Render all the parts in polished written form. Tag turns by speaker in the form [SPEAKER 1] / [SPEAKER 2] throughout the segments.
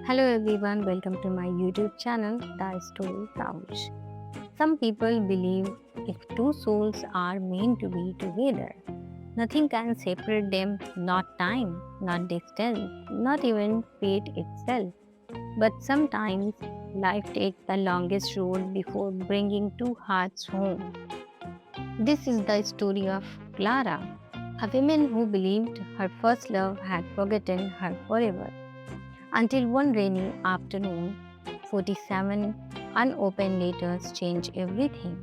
[SPEAKER 1] Hello everyone, welcome to my YouTube channel, The Story Couch. Some people believe if two souls are meant to be together, nothing can separate them, not time, not distance, not even fate itself. But sometimes life takes the longest road before bringing two hearts home. This is the story of Clara, a woman who believed her first love had forgotten her forever. Until one rainy afternoon, 47 unopened letters changed everything.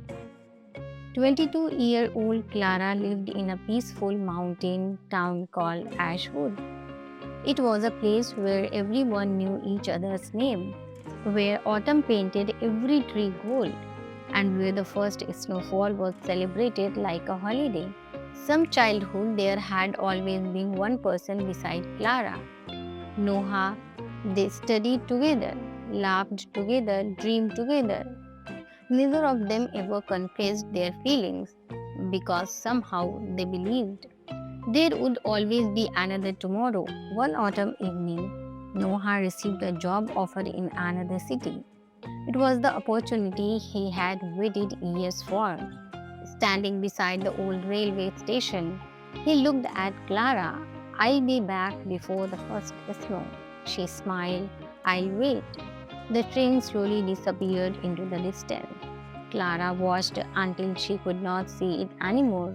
[SPEAKER 1] 22-year-old Clara lived in a peaceful mountain town called Ashwood. It was a place where everyone knew each other's name, where autumn painted every tree gold, and where the first snowfall was celebrated like a holiday. Some childhood there had always been one person beside Clara, Noha. They studied together, laughed together, dreamed together. Neither of them ever confessed their feelings because somehow they believed there would always be another tomorrow. One autumn evening, Noha received a job offer in another city. It was the opportunity he had waited years for. Standing beside the old railway station, he looked at Clara. "I'll be back before the first snow." She smiled. "I'll wait." The train slowly disappeared into the distance. Clara watched until she could not see it anymore.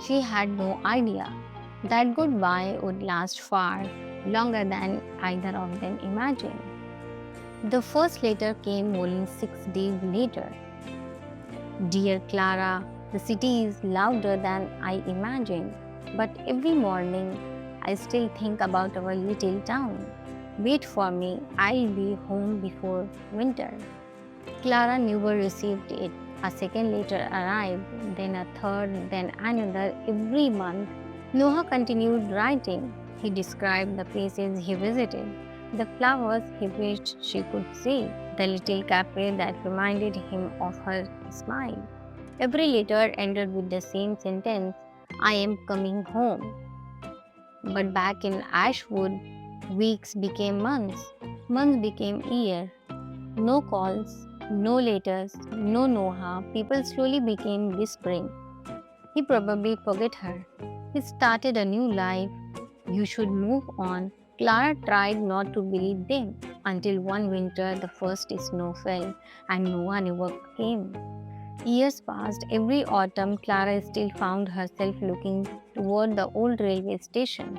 [SPEAKER 1] She had no idea that goodbye would last far longer than either of them imagined. The first letter came only 6 days later. "Dear Clara, the city is louder than I imagined, but every morning I still think about our little town. Wait for me, I'll be home before winter." Clara never received it. A second letter arrived, then a third, then another every month. Noah continued writing. He described the places he visited, the flowers he wished she could see, the little cafe that reminded him of her smile. Every letter ended with the same sentence, "I am coming home." But back in Ashwood, weeks became months, months became years. No calls, no letters, no Noha. People slowly became whispering. He probably forget her. He started a new life. You should move on. Clara tried not to believe them until one winter the first snow fell and Noah never came. Years passed. Every autumn, Clara still found herself looking toward the old railway station.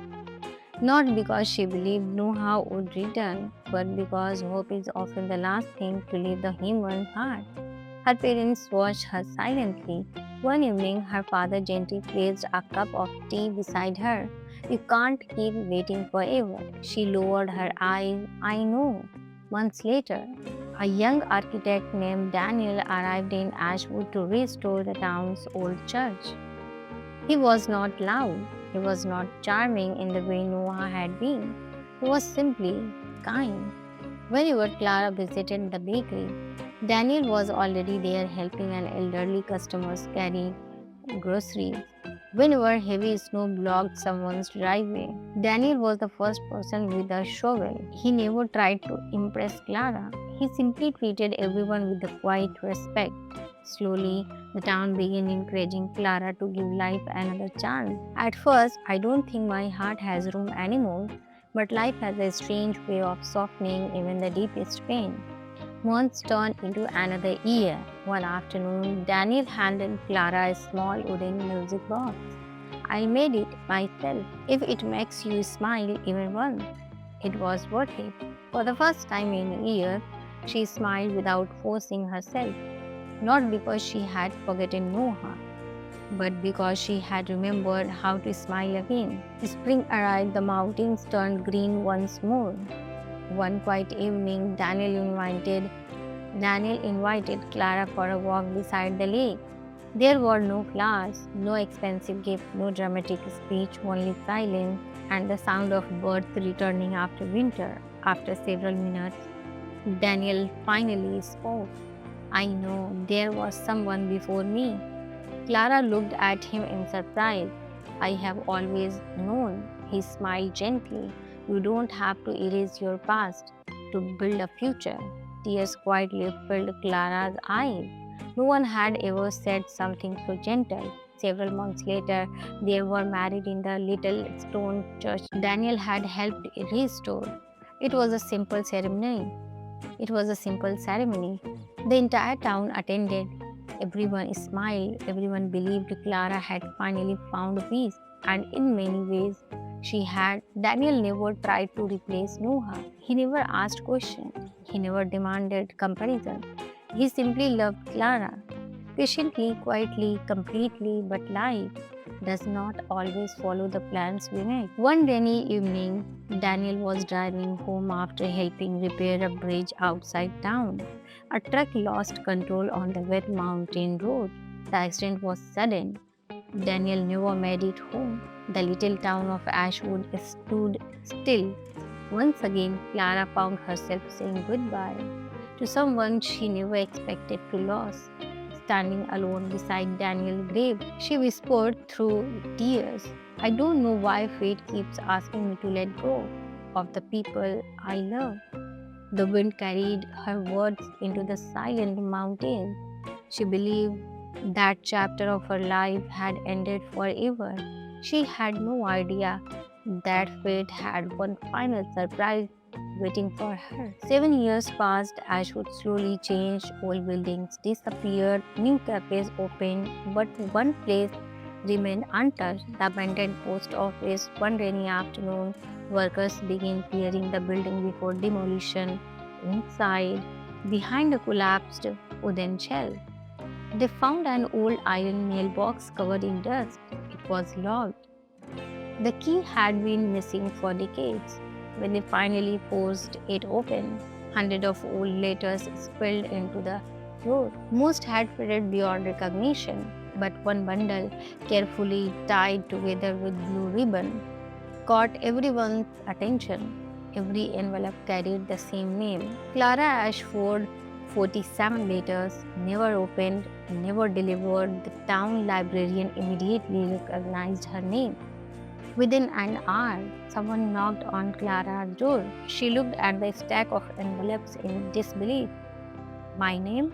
[SPEAKER 1] Not because she believed Noah would return, but because hope is often the last thing to leave the human heart. Her parents watched her silently. One evening, her father gently placed a cup of tea beside her. "You can't keep waiting forever." She lowered her eyes. "I know." Months later, a young architect named Daniel arrived in Ashwood to restore the town's old church. He was not loud. He was not charming in the way Noah had been. He was simply kind. Whenever Clara visited the bakery, Daniel was already there helping an elderly customer carry groceries. Whenever heavy snow blocked someone's driveway, Daniel was the first person with a shovel. He never tried to impress Clara. He simply treated everyone with a quiet respect. Slowly, the town began encouraging Clara to give life another chance. At first, "I don't think my heart has room anymore," but life has a strange way of softening even the deepest pain. Months turned into another year. One afternoon, Daniel handed Clara a small wooden music box. "I made it myself. If it makes you smile even once, it was worth it." For the first time in years, she smiled without forcing herself, not because she had forgotten Noah, but because she had remembered how to smile again. Spring arrived, the mountains turned green once more. One quiet evening, Daniel invited Clara for a walk beside the lake. There were no flowers, no expensive gift, no dramatic speech, only silence and the sound of birds returning after winter. After several minutes, Daniel finally spoke. "I know there was someone before me." Clara looked at him in surprise. "I have always known." He smiled gently. You don't have to erase your past to build a future. Tears quietly filled Clara's eyes. No one had ever said something so gentle. Several months later, they were married in the little stone church Daniel had helped restore. It was a simple ceremony. It was a simple ceremony. The entire town attended. Everyone smiled. Everyone believed Clara had finally found peace. And in many ways, she had. Daniel never tried to replace Noah. He never asked questions. He never demanded comparison. He simply loved Clara. Patiently, quietly, completely, but life does not always follow the plans we make. One rainy evening, Daniel was driving home after helping repair a bridge outside town. A truck lost control on the wet mountain road. The accident was sudden. Daniel never made it home. The little town of Ashwood stood still. Once again, Clara found herself saying goodbye to someone she never expected to lose. Standing alone beside Daniel's grave, she whispered through tears, I don't know why fate keeps asking me to let go of the people I love. The wind carried her words into the silent mountains. She believed that chapter of her life had ended forever. She had no idea that fate had one final surprise waiting for her. 7 years passed, Ashwood slowly changed, old buildings disappeared, new cafes opened, but one place remained untouched, the abandoned post office. One rainy afternoon, workers began clearing the building before demolition. Inside, behind a collapsed wooden shelf, they found an old iron mailbox covered in dust. It was locked. The key had been missing for decades. When they finally forced it open, hundreds of old letters spilled into the floor. Most had faded beyond recognition, but one bundle, carefully tied together with blue ribbon, caught everyone's attention. Every envelope carried the same name, Clara Ashford. 47 letters, never opened, never delivered. The town librarian immediately recognized her name. Within an hour, someone knocked on Clara's door. She looked at the stack of envelopes in disbelief. My name?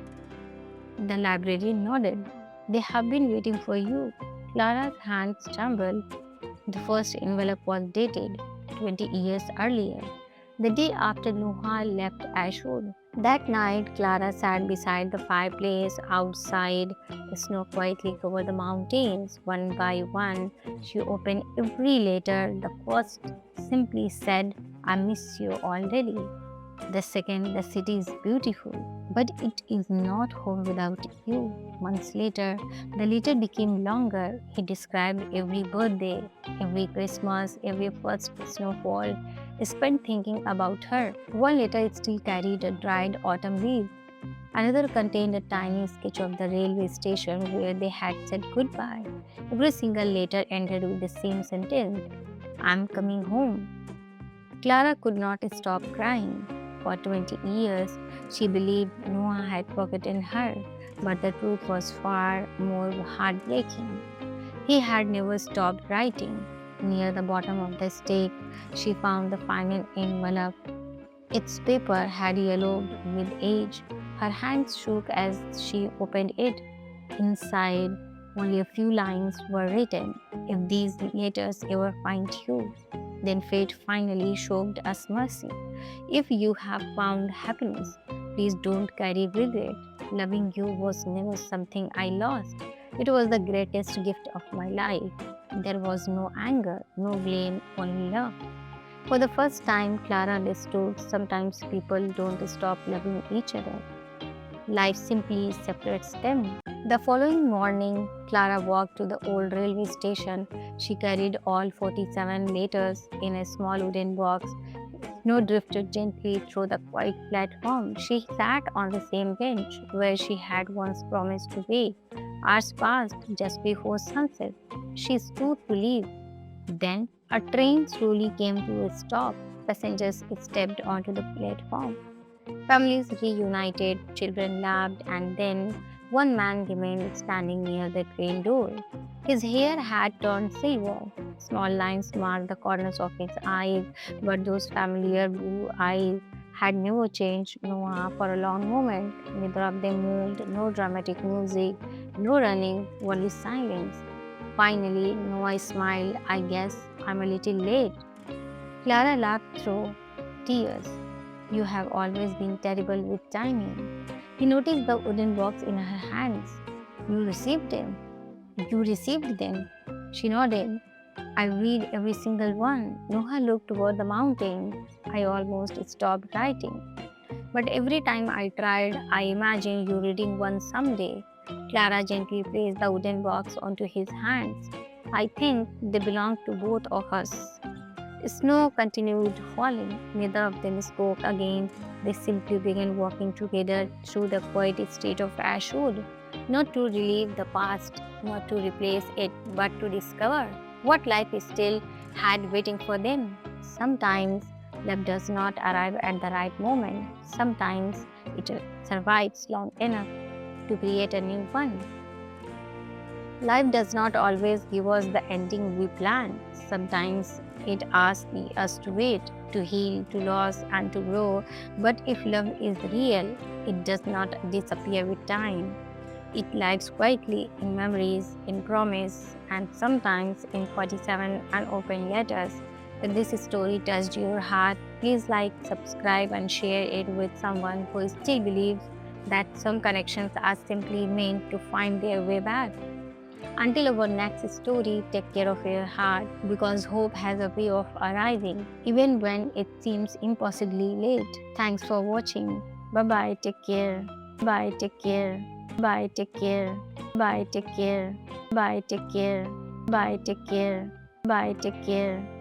[SPEAKER 1] The librarian nodded. They have been waiting for you. Clara's hands trembled. The first envelope was dated 20 years earlier, the day after Noah left Ashwood. That night, Clara sat beside the fireplace outside. The snow quietly covered the mountains. One by one, she opened every letter. The first simply said, I miss you already. The second, the city is beautiful, but it is not home without you. Months later, the letter became longer. He described every birthday, every Christmas, every first snowfall, spent thinking about her. One letter still carried a dried autumn leaf. Another contained a tiny sketch of the railway station where they had said goodbye. Every single letter ended with the same sentence, I'm coming home. Clara could not stop crying. For 20 years, she believed Noah had forgotten her, but the truth was far more heartbreaking. He had never stopped writing. Near the bottom of the stack, she found the final envelope. Its paper had yellowed with age. Her hands shook as she opened it. Inside, only a few lines were written. If these letters ever find you, then fate finally showed us mercy. If you have found happiness, please don't carry regret. Loving you was never something I lost. It was the greatest gift of my life. There was no anger, no blame, only love. For the first time, Clara understood sometimes people don't stop loving each other. Life simply separates them. The following morning, Clara walked to the old railway station. She carried all 47 letters in a small wooden box. Snow drifted gently through the quiet platform. She sat on the same bench where she had once promised to wait. Hours passed just before sunset. She stood to leave. Then a train slowly came to a stop. Passengers stepped onto the platform. Families reunited, children laughed, and then one man remained standing near the train door. His hair had turned silver. Small lines marked the corners of his eyes, but those familiar blue eyes had never changed Noah for a long moment. Neither of them moved, no dramatic music, no running, only silence. Finally, Noah smiled. I guess I'm a little late. Clara laughed through tears. You have always been terrible with timing. He noticed the wooden box in her hands. You received them. You received them. She nodded. I read every single one. Noah looked toward the mountain. I almost stopped writing. But every time I tried, I imagined you reading one someday. Clara gently placed the wooden box onto his hands. I think they belong to both of us. Snow continued falling. Neither of them spoke again. They simply began walking together through the quiet state of Ashwood, not to relive the past, not to replace it, but to discover what life still had waiting for them. Sometimes love does not arrive at the right moment. Sometimes it survives long enough to create a new one. Life does not always give us the ending we plan. Sometimes it asks us to wait, to heal, to lose, and to grow. But if love is real, it does not disappear with time. It lives quietly in memories, in promise, and sometimes in 47 unopened letters. If this story touched your heart, please like, subscribe, and share it with someone who still believes that some connections are simply meant to find their way back. Until our next story, take care of your heart because hope has a way of arriving even when it seems impossibly late. Thanks for watching. Bye bye. Take care. Bye. Take care. Bye. Take care. Bye. Take care. Bye. Take care. Bye. Take care. Bye. Take care.